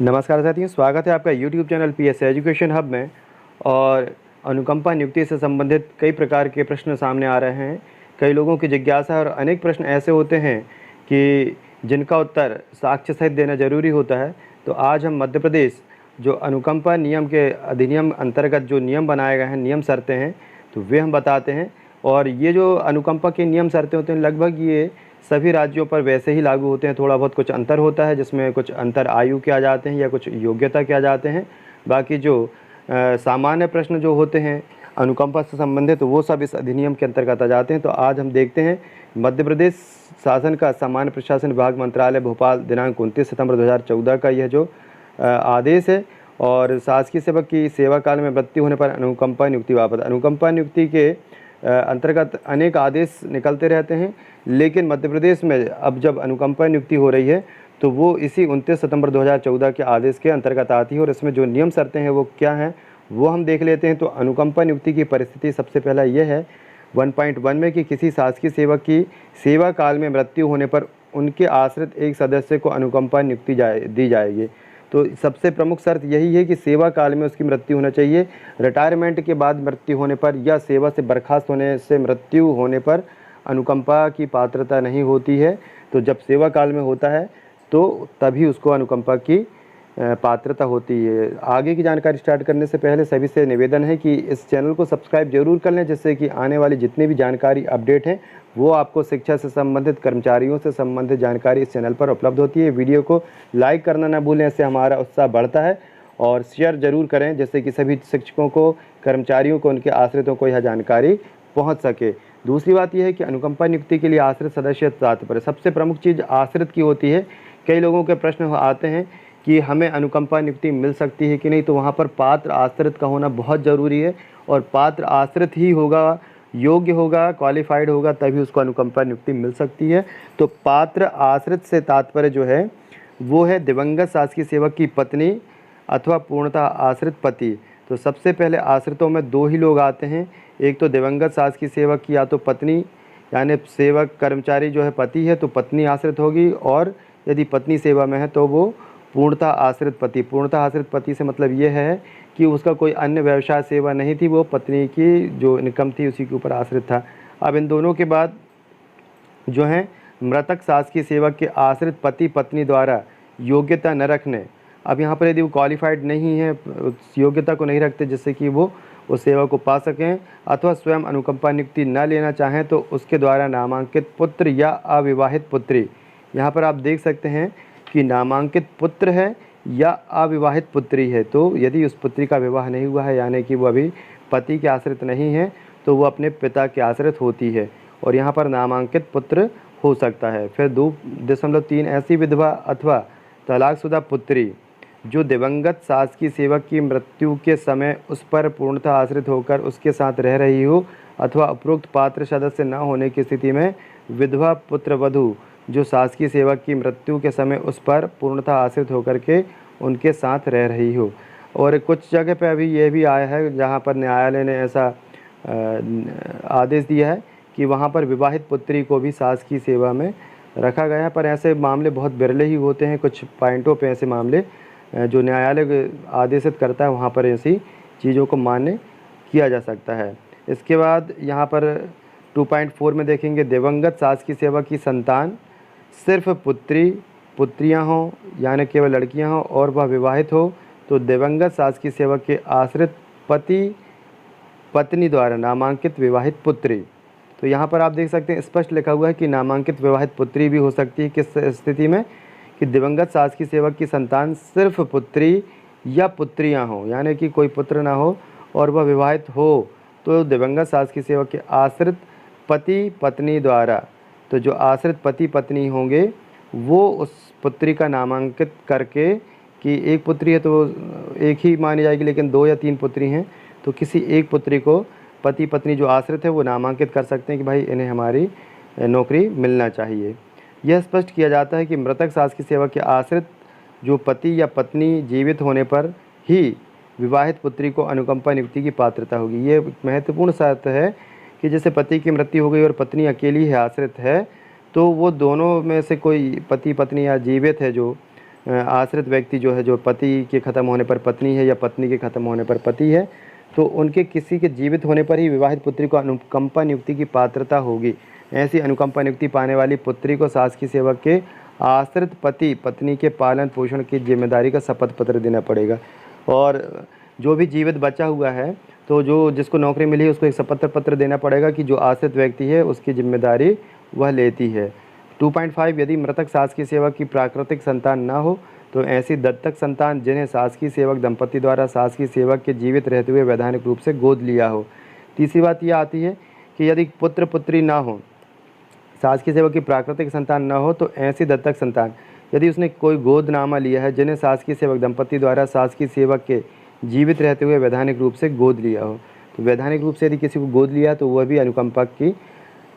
नमस्कार साथियों, स्वागत है आपका YouTube channel PS education hub में। और अनुकंपा नियुक्ति से संबंधित कई प्रकार के प्रश्न सामने आ रहे हैं। कई लोगों की जिज्ञासा और अनेक प्रश्न ऐसे होते हैं कि जिनका उत्तर साक्ष्य सहित देना जरूरी होता है। तो आज हम मध्य प्रदेश जो अनुकंपा नियम के अधिनियम अंतर्गत जो नियम बनाए गए हैं, नियम शर्तें हैं, तो वे हम बताते हैं। और ये जो अनुकंपा के नियम शर्तें होते हैं, लगभग ये सभी राज्यों पर वैसे ही लागू होते हैं। थोड़ा बहुत कुछ अंतर होता है, जिसमें कुछ अंतर आयु के आ जाते हैं या कुछ योग्यता के आ जाते हैं। बाकी जो सामान्य प्रश्न जो होते हैं अनुकंपा से संबंधित, तो वो सब इस अधिनियम के अंतर्गत आ जाते हैं। तो आज हम देखते हैं मध्य प्रदेश शासन का सामान्य प्रशासन विभाग मंत्रालय भोपाल दिनांक 29 सितंबर 2014 का यह जो आदेश है। और शासकीय सेवक की सेवा काल में मृत्यु होने पर अनुकंपा नियुक्ति बाबत, अनुकंपा नियुक्ति के अंतर्गत अनेक आदेश निकलते रहते हैं, लेकिन मध्य प्रदेश में अब जब अनुकंपा नियुक्ति हो रही है तो वो इसी 29 सितंबर 2014 के आदेश के अंतर्गत आती है। और इसमें जो नियम शर्तें हैं वो क्या हैं वो हम देख लेते हैं। तो अनुकंपा नियुक्ति की परिस्थिति सबसे पहला ये है 1.1 में कि किसी शासकीय सेवक की सेवा काल में मृत्यु होने पर उनके आश्रित एक सदस्य को अनुकंपा नियुक्ति दी जाएगी। तो सबसे प्रमुख शर्त यही है कि सेवा काल में उसकी मृत्यु होना चाहिए। रिटायरमेंट के बाद मृत्यु होने पर या सेवा से बर्खास्त होने से मृत्यु होने पर अनुकंपा की पात्रता नहीं होती है। तो जब सेवा काल में होता है तो तभी उसको अनुकंपा की पात्रता होती है। आगे की जानकारी स्टार्ट करने से पहले सभी से निवेदन है कि इस चैनल को सब्सक्राइब जरूर कर लें, जिससे कि आने वाली जितनी भी जानकारी अपडेट हैं वो आपको शिक्षा से संबंधित, कर्मचारियों से संबंधित जानकारी इस चैनल पर उपलब्ध होती है। वीडियो को लाइक करना ना भूलें, इससे हमारा उत्साह बढ़ता है। और शेयर जरूर करें, जिससे कि सभी शिक्षकों को, कर्मचारियों को, उनके आश्रितों को यह जानकारी पहुँच सके। दूसरी बात यह है कि अनुकंपा नियुक्ति के लिए आश्रित सदस्य तात्पर्य, सबसे प्रमुख चीज़ आश्रित की होती है। कई लोगों के प्रश्न आते हैं कि हमें अनुकंपा नियुक्ति मिल सकती है कि नहीं, तो वहाँ पर पात्र आश्रित का होना बहुत ज़रूरी है। और पात्र आश्रित ही होगा, योग्य होगा, क्वालिफाइड होगा, तभी उसको अनुकंपा नियुक्ति मिल सकती है। तो पात्र आश्रित से तात्पर्य जो है वो है दिवंगत शासकीय सेवक की पत्नी अथवा पूर्णतः आश्रित पति। तो सबसे पहले आश्रितों में दो ही लोग आते हैं, एक तो दिवंगत शासकीय सेवक की या तो पत्नी, यानी सेवक कर्मचारी जो है पति है तो पत्नी आश्रित होगी, और यदि पत्नी सेवा में है तो वो पूर्णतः आश्रित पति। पूर्णतः आश्रित पति से मतलब ये है कि उसका कोई अन्य व्यवसाय सेवा नहीं थी, वो पत्नी की जो इनकम थी उसी के ऊपर आश्रित था। अब इन दोनों के बाद जो है मृतक शासकीय सेवक के आश्रित पति पत्नी द्वारा योग्यता न रखने, अब यहाँ पर यदि वो क्वालिफाइड नहीं है, उस योग्यता को नहीं रखते जिससे कि वो उस सेवा को पा सकें, अथवा स्वयं अनुकंपा नियुक्ति न लेना चाहें, तो उसके द्वारा नामांकित पुत्र या अविवाहित पुत्री, यहाँ पर आप देख सकते हैं कि नामांकित पुत्र है या अविवाहित पुत्री है। तो यदि उस पुत्री का विवाह नहीं हुआ है, यानी कि वो अभी पति के आश्रित नहीं है, तो वो अपने पिता के आश्रित होती है, और यहाँ पर नामांकित पुत्र हो सकता है। फिर 2.3 ऐसी विधवा अथवा तलाकशुदा पुत्री जो दिवंगत शासकीय सेवक की मृत्यु के समय उस पर पूर्णतः आश्रित होकर उसके साथ रह रही हो, अथवा उपरोक्त पात्र सदस्य न होने की स्थिति में विधवा पुत्रवधू जो शासकीय सेवक की मृत्यु के समय उस पर पूर्णतः आश्रित होकर के उनके साथ रह रही हो। और कुछ जगह पे अभी ये भी आया है जहाँ पर न्यायालय ने ऐसा आदेश दिया है कि वहाँ पर विवाहित पुत्री को भी शासकीय सेवा में रखा गया है, पर ऐसे मामले बहुत बिरले ही होते हैं। कुछ पॉइंटों पे ऐसे मामले जो न्यायालय आदेशित करता है वहाँ पर ऐसी चीज़ों को मान्य किया जा सकता है। इसके बाद यहाँ पर 2.4 में देखेंगे, दिवंगत शासकीय सेवक की संतान सिर्फ पुत्रियां हों, यानी केवल लड़कियां हों, और वह विवाहित हो, तो दिवंगत शासकीय सेवक के आश्रित पति पत्नी द्वारा नामांकित विवाहित पुत्री। तो यहाँ पर आप देख सकते हैं स्पष्ट लिखा हुआ है कि नामांकित विवाहित पुत्री भी हो सकती है। किस स्थिति में? कि दिवंगत शासकीय सेवक की संतान सिर्फ पुत्री या पुत्रियां हों, यानी कि कोई पुत्र ना हो और वह विवाहित हो, तो दिवंगत शासकीय सेवक के आश्रित पति पत्नी द्वारा, तो जो आश्रित पति पत्नी होंगे वो उस पुत्री का नामांकित करके, कि एक पुत्री है तो एक ही मानी जाएगी, लेकिन 2 या 3 पुत्री हैं तो किसी एक पुत्री को पति पत्नी जो आश्रित है वो नामांकित कर सकते हैं कि भाई इन्हें हमारी नौकरी मिलना चाहिए। यह स्पष्ट किया जाता है कि मृतक शासकीय सेवक के आश्रित जो पति या पत्नी जीवित होने पर ही विवाहित पुत्री को अनुकंपा नियुक्ति की पात्रता होगी। ये महत्वपूर्ण शर्त है कि जैसे पति की मृत्यु हो गई और पत्नी अकेली है, आश्रित है, तो वो दोनों में से कोई पति पत्नी या जीवित है जो, आश्रित व्यक्ति जो है, जो पति के ख़त्म होने पर पत्नी है या पत्नी के ख़त्म होने पर पति है, तो उनके किसी के जीवित होने पर ही विवाहित पुत्री को अनुकंपा नियुक्ति की पात्रता होगी। ऐसी अनुकंपा नियुक्ति पाने वाली पुत्री को शासकीय सेवक के आश्रित पति पत्नी के पालन पोषण की जिम्मेदारी का शपथ पत्र देना पड़ेगा। और जो भी जीवित बचा हुआ है, तो जो जिसको नौकरी मिली है उसको एक शपथ पत्र देना पड़ेगा कि जो आश्रित व्यक्ति है उसकी जिम्मेदारी वह लेती है। 2.5 यदि मृतक शासकीय सेवक की प्राकृतिक संतान न हो तो ऐसी दत्तक संतान जिन्हें शासकीय सेवक दंपति द्वारा शासकीय सेवक के जीवित रहते हुए वैधानिक रूप से गोद लिया हो। तीसरी बात यह आती है कि यदि पुत्र पुत्री ना हो, शासकीय सेवक की प्राकृतिक संतान न हो, तो ऐसी दत्तक संतान यदि उसने कोई गोदनामा लिया है जिन्हें शासकीय सेवक दंपति द्वारा शासकीय सेवक के जीवित रहते हुए वैधानिक रूप से गोद लिया हो। तो वैधानिक रूप से यदि किसी को गोद लिया तो वह भी अनुकंपा की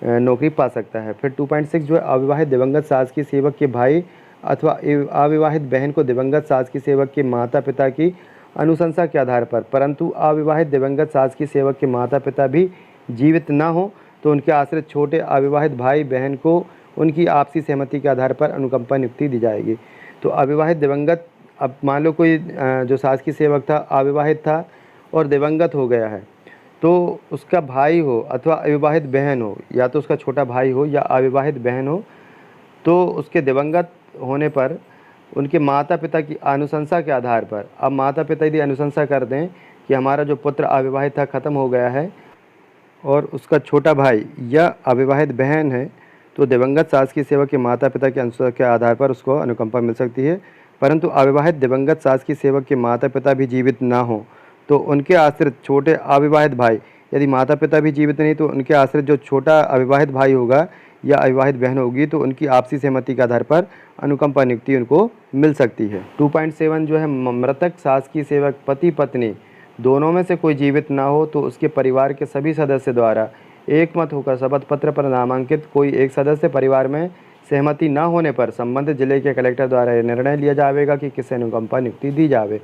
नौकरी पा सकता है। फिर 2.6 जो है, अविवाहित दिवंगत शासकीय सेवक के भाई अथवा अविवाहित बहन को दिवंगत शासकीय सेवक के माता पिता की अनुशंसा के आधार पर, परंतु अविवाहित दिवंगत शासकीय सेवक के माता पिता भी जीवित न हो तो उनके आश्रित छोटे अविवाहित भाई बहन को उनकी आपसी सहमति के आधार पर अनुकंपा नियुक्ति दी जाएगी। तो अविवाहित दिवंगत, अब मान लो कोई जो शासकीय सेवक था अविवाहित था और दिवंगत हो गया है, तो उसका भाई हो अथवा अविवाहित बहन हो, या तो उसका छोटा भाई हो या अविवाहित बहन हो, तो उसके दिवंगत होने पर उनके माता पिता की अनुशंसा के आधार पर, अब माता पिता यदि अनुशंसा कर दें कि हमारा जो पुत्र अविवाहित था ख़त्म हो गया है और उसका छोटा भाई या अविवाहित बहन है, तो दिवंगत शासकीय सेवक के माता पिता की अनुशंसा के आधार पर उसको अनुकंपा मिल सकती है। परंतु अविवाहित दिवंगत शासकीय सेवक के माता पिता भी जीवित ना हो तो उनके आश्रित छोटे अविवाहित भाई, यदि माता पिता भी जीवित नहीं तो उनके आश्रित जो छोटा अविवाहित भाई होगा या अविवाहित बहन होगी, तो उनकी आपसी सहमति के आधार पर अनुकंपा नियुक्ति उनको मिल सकती है। 2.7 जो है, मृतक शासकीय सेवक पति पत्नी दोनों में से कोई जीवित ना हो तो उसके परिवार के सभी सदस्य द्वारा एकमत होकर शपथ पत्र पर नामांकित कोई एक सदस्य परिवार में सहमति न होने पर संबंधित जिले के कलेक्टर द्वारा यह निर्णय लिया जाएगा कि किसे अनुकंपा नियुक्ति दी जावे।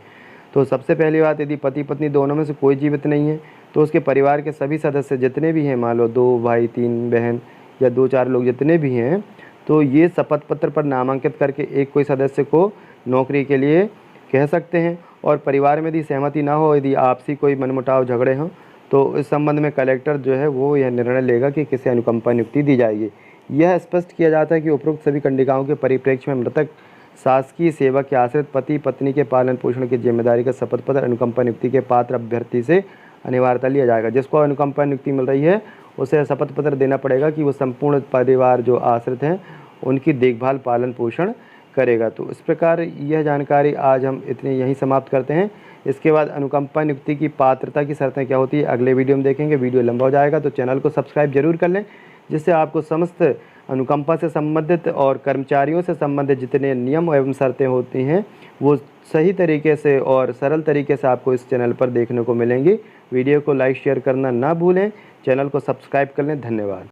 तो सबसे पहली बात, यदि पति पत्नी दोनों में से कोई जीवित नहीं है तो उसके परिवार के सभी सदस्य जितने भी हैं, मान लो 2 भाई 3 बहन या 2-4 लोग जितने भी हैं, तो ये शपथ पत्र पर नामांकित करके एक कोई सदस्य को नौकरी के लिए कह सकते हैं। और परिवार में यदि सहमति ना हो, यदि आपसी कोई मनमुटाव झगड़े हों, तो इस संबंध में कलेक्टर जो है वो यह निर्णय लेगा कि किसे अनुकंपा नियुक्ति दी जाएगी। यह स्पष्ट किया जाता है कि उपरोक्त सभी कंडिकाओं के परिप्रेक्ष्य में मृतक शासकीय सेवक के आश्रित पति पत्नी के पालन पोषण की जिम्मेदारी का शपथ पत्र अनुकंपा नियुक्ति के पात्र अभ्यर्थी से अनिवार्यता लिया जाएगा। जिसको अनुकंपा नियुक्ति मिल रही है उसे शपथ पत्र देना पड़ेगा कि वो संपूर्ण परिवार जो आश्रित हैं उनकी देखभाल पालन पोषण करेगा। तो इस प्रकार यह जानकारी आज हम इतनी यहीं समाप्त करते हैं। इसके बाद अनुकंपा नियुक्ति की पात्रता की शर्तें क्या होती है अगले वीडियो में देखेंगे। वीडियो लंबा हो जाएगा तो चैनल को सब्सक्राइब जरूर कर लें, जिससे आपको समस्त अनुकंपा से संबंधित और कर्मचारियों से संबंधित जितने नियम एवं शर्तें होती हैं वो सही तरीके से और सरल तरीके से आपको इस चैनल पर देखने को मिलेंगी। वीडियो को लाइक शेयर करना ना भूलें, चैनल को सब्सक्राइब कर लें। धन्यवाद।